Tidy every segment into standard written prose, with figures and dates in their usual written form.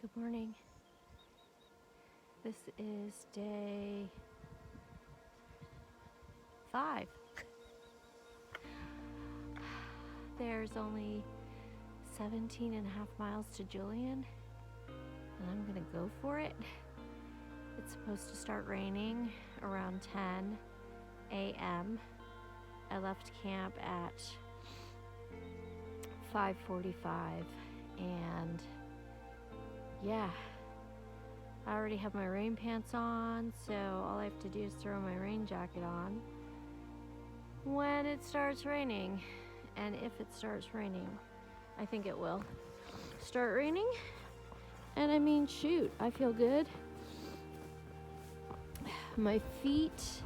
Good morning. This is day 5. There's only 17 and a half miles to Julian, and I'm gonna go for it. It's supposed to start raining around 10 a.m. I left camp at 5:45, and yeah, I already have my rain pants on, so all I have to do is throw my rain jacket on when it starts raining. And if it starts raining, I think it will start raining. And I mean, shoot, I feel good. My feet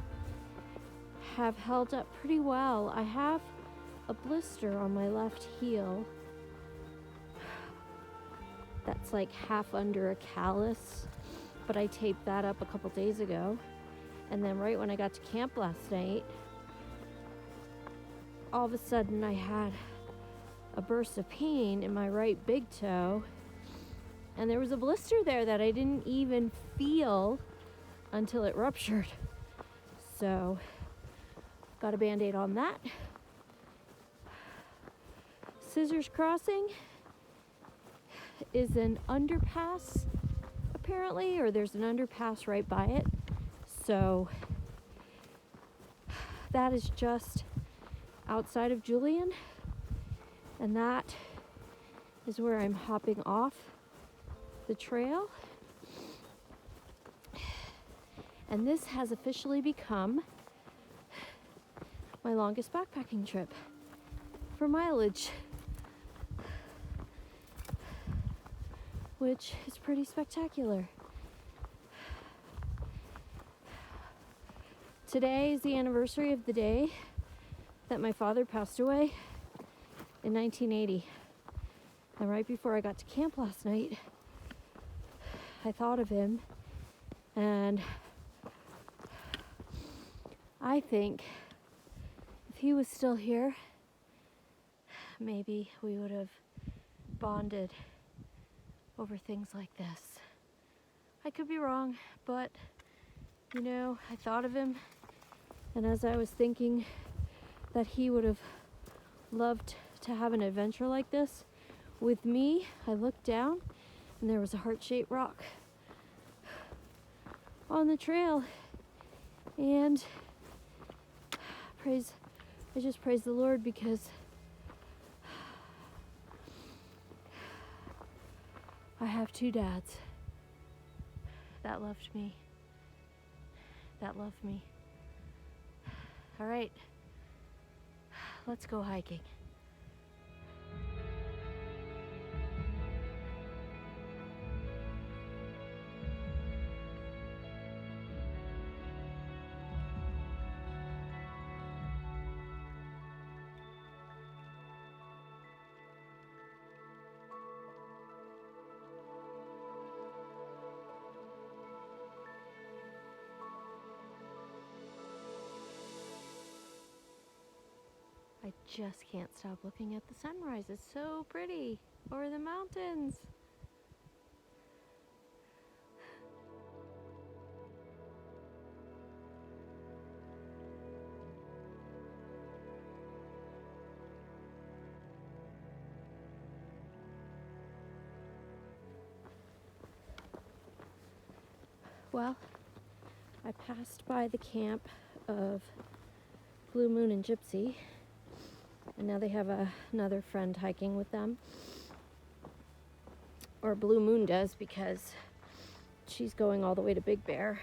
have held up pretty well. I have a blister on my left heel that's like half under a callus, but I taped that up a couple days ago. And then right when I got to camp last night, all of a sudden I had a burst of pain in my right big toe, and there was a blister there that I didn't even feel until it ruptured. So got a band-aid on that. Scissors Crossing is an underpass apparently, or there's an underpass right by it. So that is just outside of Julian, and that is where I'm hopping off the trail. And this has officially become my longest backpacking trip for mileage, which is pretty spectacular. Today is the anniversary of the day that my father passed away in 1980. And right before I got to camp last night, I thought of him, and I think if he was still here, maybe we would have bonded over things like this. I could be wrong, but you know, I thought of him, and as I was thinking that he would have loved to have an adventure like this with me, I looked down and there was a heart-shaped rock on the trail, and I just praise the Lord, because I have 2 dads that loved me, All right, let's go hiking. I just can't stop looking at the sunrise. It's so pretty over the mountains. Well, I passed by the camp of Blue Moon and Gypsy, and now they have another friend hiking with them. Or Blue Moon does, because she's going all the way to Big Bear,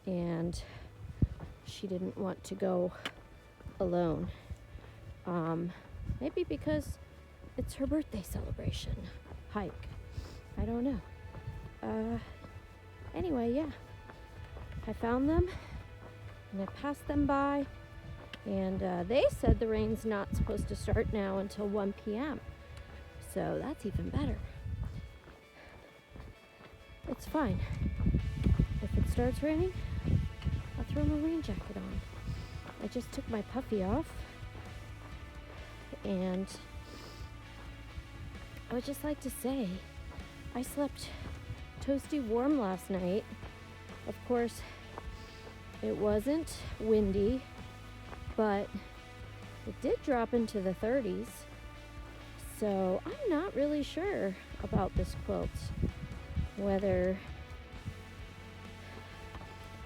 and she didn't want to go alone. Maybe because it's her birthday celebration hike. I don't know. Anyway, yeah. I found them, and I passed them by, and they said the rain's not supposed to start now until 1 p.m. So that's even better. It's fine. If it starts raining, I'll throw my rain jacket on. I just took my puffy off, and I would just like to say I slept toasty warm last night. Of course, it wasn't windy, but it did drop into the 30s. So I'm not really sure about this quilt. Whether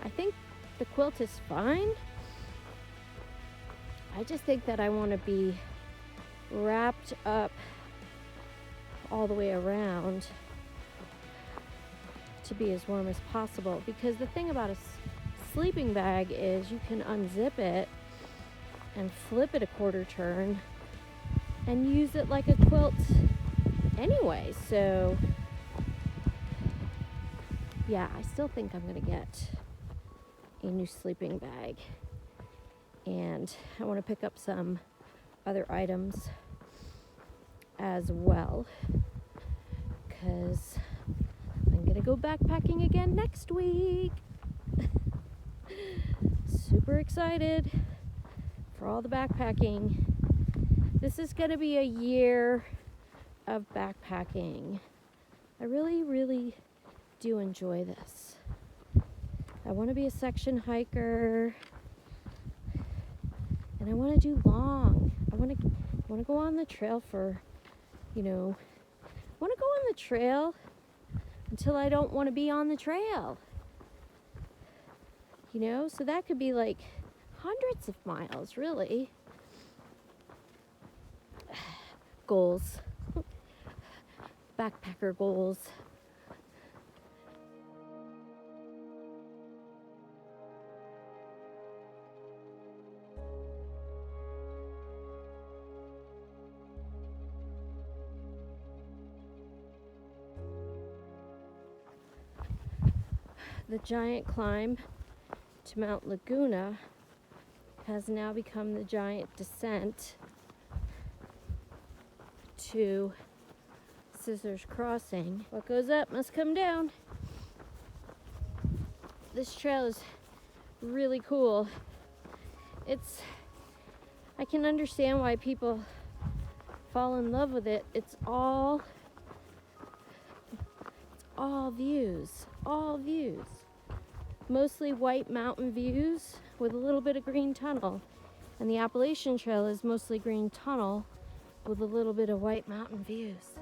I think the quilt is fine. I just think that I want to be wrapped up all the way around to be as warm as possible, because the thing about a sleeping bag is you can unzip it and flip it a quarter turn and use it like a quilt anyway. So yeah, I still think I'm gonna get a new sleeping bag, and I want to pick up some other items as well, because I'm gonna go backpacking again next week. Super excited for all the backpacking. This is gonna be a year of backpacking. I really do enjoy this. I want to be a section hiker, and I want to do long. I want to go on the trail for, I want to go on the trail until I don't want to be on the trail. So that could be like hundreds of miles, really. Goals. Backpacker goals. The giant climb to Mount Laguna has now become the giant descent to Scissors Crossing. What goes up must come down. This trail is really cool. I can understand why people fall in love with it. It's all views. Mostly white mountain views with a little bit of green tunnel. And the Appalachian Trail is mostly green tunnel with a little bit of white mountain views.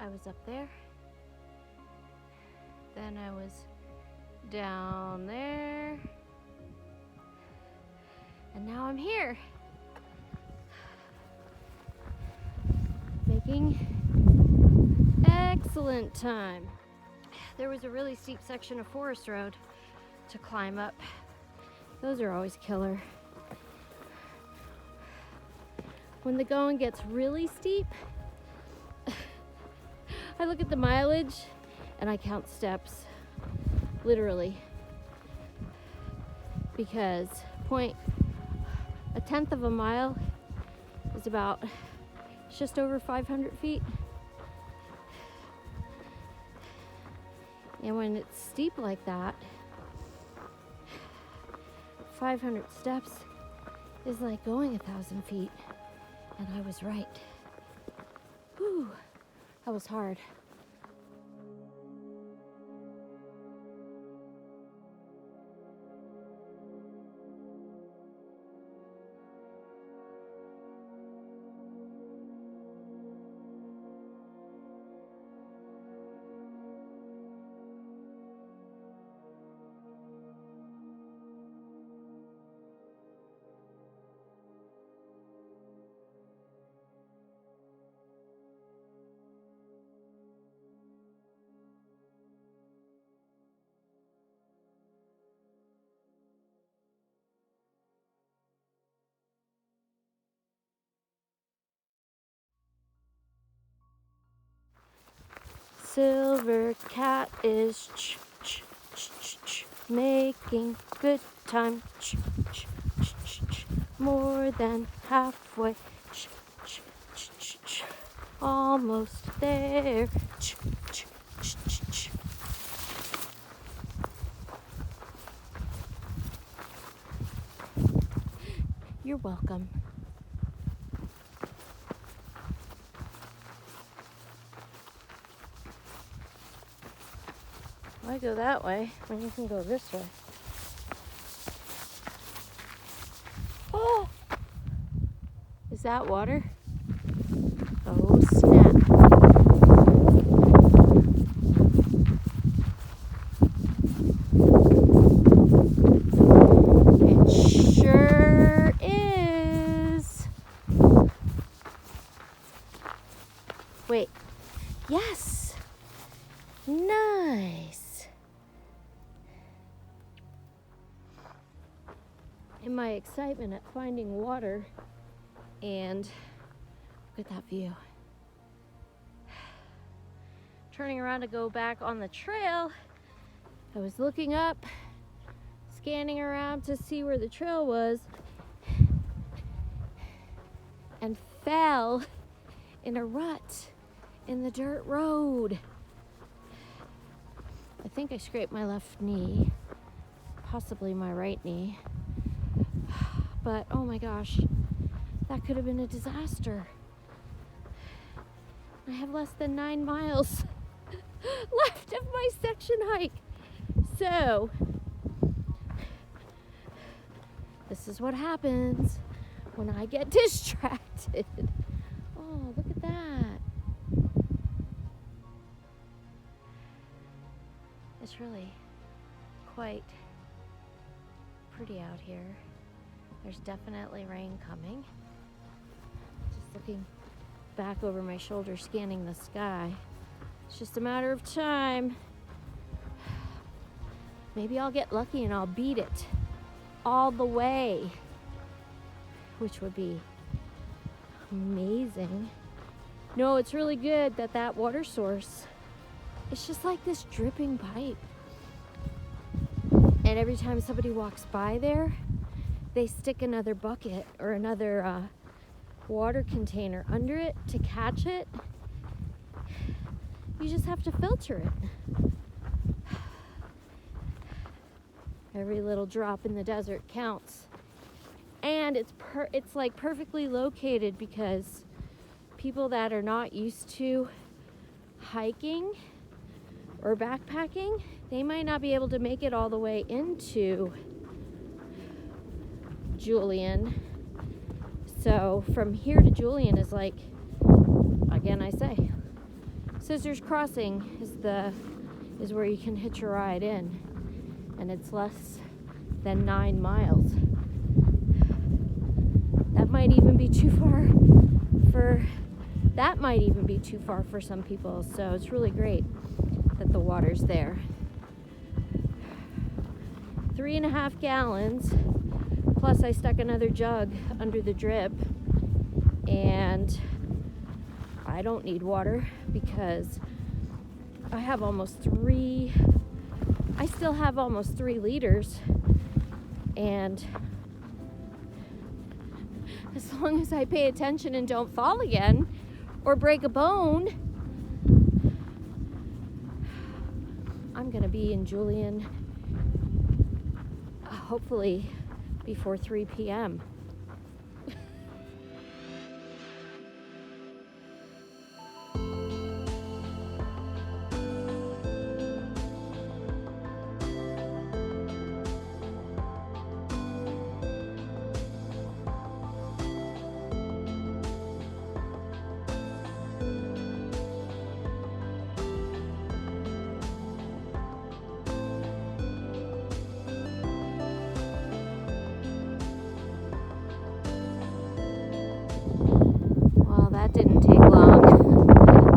I was up there, then I was down there, and now I'm here, making excellent time. There was a really steep section of forest road to climb up. Those are always killer. When the going gets really steep, I look at the mileage and I count steps, literally, because a tenth of a mile is just over 500 feet. And when it's steep like that, 500 steps is like going 1,000 feet. And I was right. Whew. That was hard. silver cat is making good time. More than halfway. Almost there. You're welcome. Why go that way when you can go this way? Oh! Is that water? Oh, snap. It sure is. Wait. Yes. Nice. In my excitement at finding water, and look at that view. Turning around to go back on the trail, I was looking up, scanning around to see where the trail was, and fell in a rut in the dirt road. I think I scraped my left knee, possibly my right knee. But oh my gosh, that could have been a disaster. I have less than 9 miles left of my section hike. So, this is what happens when I get distracted. Oh, look at that. It's really quite pretty out here. There's definitely rain coming. Just looking back over my shoulder, scanning the sky. It's just a matter of time. Maybe I'll get lucky and I'll beat it all the way, which would be amazing. No, it's really good that water source, it's just like this dripping pipe. And every time somebody walks by there, they stick another bucket or another water container under it to catch it. You just have to filter it. Every little drop in the desert counts. And it's like perfectly located, because people that are not used to hiking or backpacking, they might not be able to make it all the way into Julian. So from here to Julian is like, again I say, Scissors Crossing is where you can hitch a ride in, and it's less than 9 miles. That might even be too far for some people. So it's really great that the water's there. 3.5 gallons. Plus I stuck another jug under the drip, and I don't need water because I still have almost 3 liters, and as long as I pay attention and don't fall again or break a bone, I'm gonna be in Julian hopefully before 3 p.m. That didn't take long.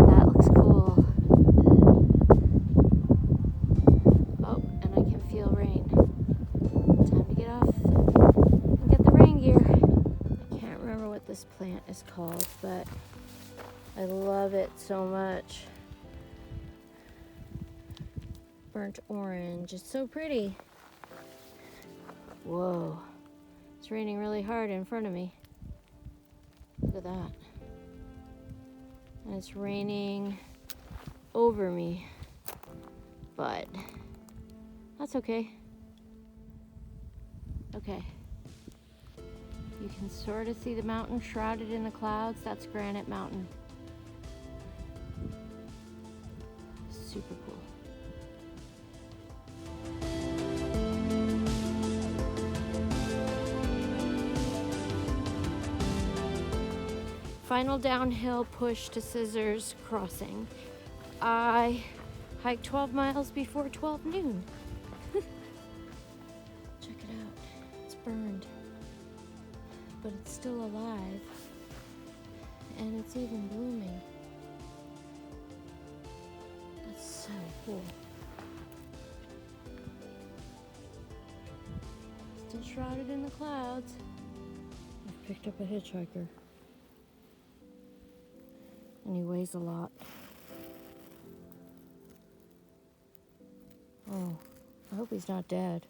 That looks cool. Oh, and I can feel rain. Time to get off and get the rain gear. I can't remember what this plant is called, but I love it so much. burnt orange. It's so pretty. Whoa. It's raining really hard in front of me. Look at that. And it's raining over me. But that's okay. Okay. You can sort of see the mountain shrouded in the clouds. That's Granite Mountain. Super cool. Final downhill push to Scissors Crossing. I hiked 12 miles before 12 noon. Check it out. It's burned. But it's still alive. And it's even blooming. That's so cool. Still shrouded in the clouds. I've picked up a hitchhiker. And he weighs a lot. Oh, I hope he's not dead.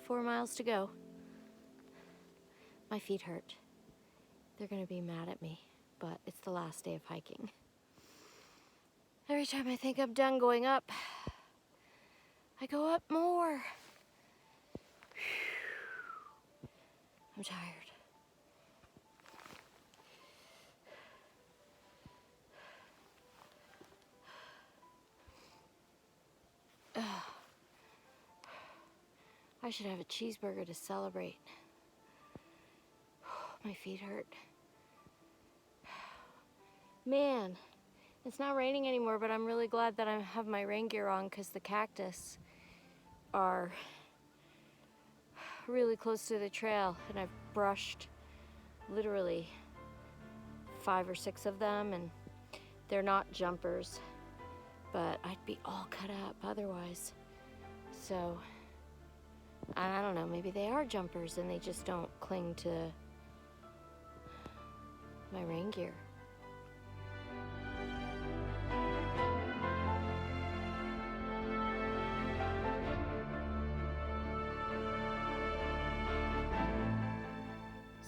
Four miles to go. My feet hurt. They're gonna be mad at me, but it's the last day of hiking. Every time I think I'm done going up, I go up more. I'm tired. I should have a cheeseburger to celebrate. My feet hurt. Man, it's not raining anymore, but I'm really glad that I have my rain gear on because the cactus are really close to the trail, and I've brushed literally 5 or 6 of them, and they're not jumpers, but I'd be all cut up otherwise. So I don't know, maybe they are jumpers and they just don't cling to my rain gear.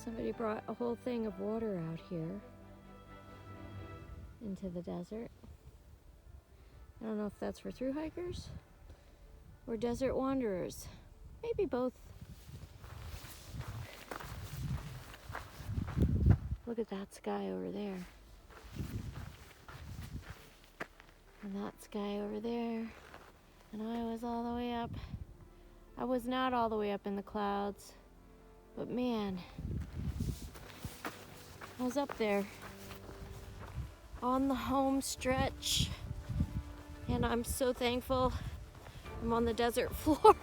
Somebody brought a whole thing of water out here into the desert. I don't know if that's for thru hikers or desert wanderers. Maybe both. Look at that sky over there. And that sky over there. And I was all the way up. I was not all the way up in the clouds. But man, I was up there on the home stretch. And I'm so thankful I'm on the desert floor.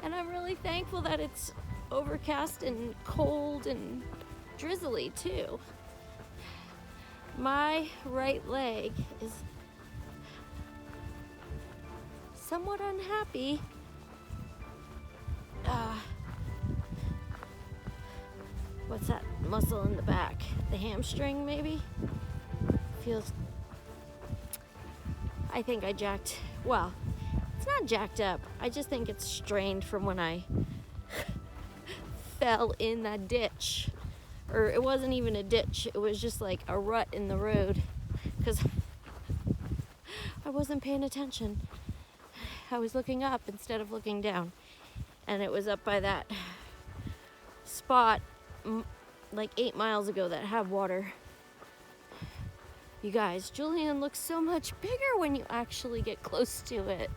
And I'm really thankful that it's overcast and cold and drizzly too. My right leg is somewhat unhappy. What's that muscle in the back? The hamstring maybe? Feels, I think I jacked, well, it's not jacked up. I just think it's strained from when I fell in that ditch. Or it wasn't even a ditch. It was just like a rut in the road because I wasn't paying attention. I was looking up instead of looking down. And it was up by that spot like 8 miles ago that had water. You guys, Julian looks so much bigger when you actually get close to it.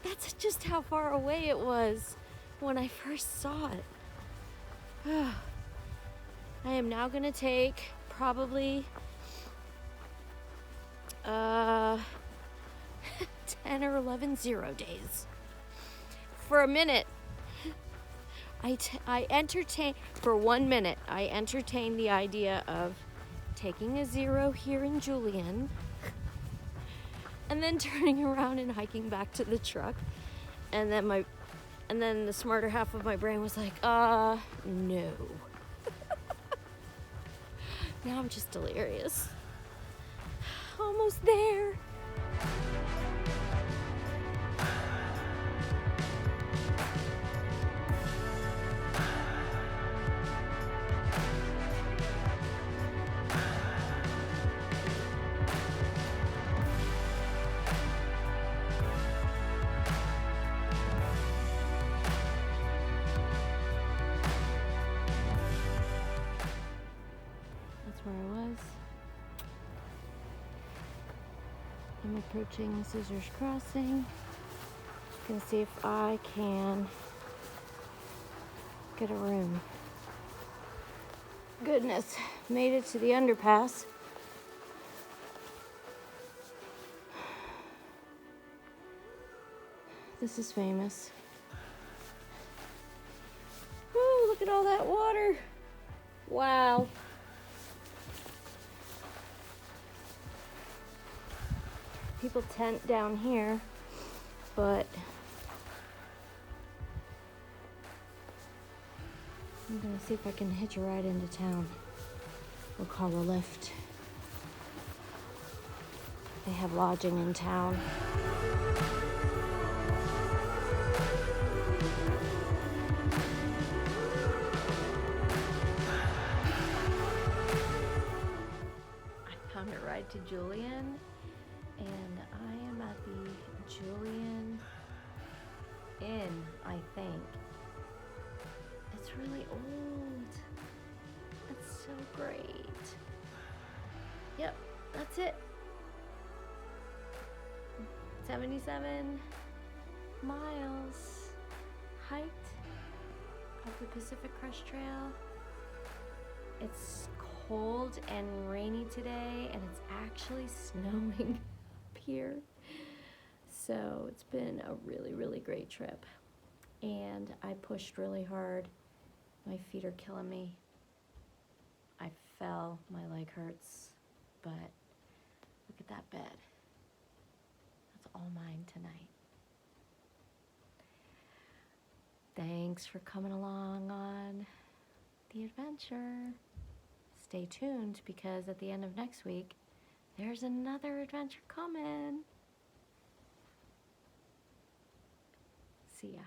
That's just how far away it was when I first saw it. I am now gonna take probably 10 or 11 0 days. For a minute, I entertained, for 1 minute, I entertained the idea of taking a 0 here in Julian and then turning around and hiking back to the truck. And And then the smarter half of my brain was like, no. Now I'm just delirious. Almost there. That's where I was. I'm approaching Scissors Crossing. Gonna see if I can get a room. Goodness, made it to the underpass. This is famous. Woo, look at all that water. Wow. People tent down here, but I'm gonna see if I can hitch a ride into town or call a lift. They have lodging in town. I found a ride to Julian, and I am at the Julian Inn, I think. It's really old. That's so great. Yep, that's it. 77 miles height of the Pacific Crest Trail. It's cold and rainy today, and it's actually snowing up here. So it's been a really, really great trip. And I pushed really hard. My feet are killing me. I fell, my leg hurts, but look at that bed. That's all mine tonight. Thanks for coming along on the adventure. Stay tuned, because at the end of next week, there's another adventure coming. See ya.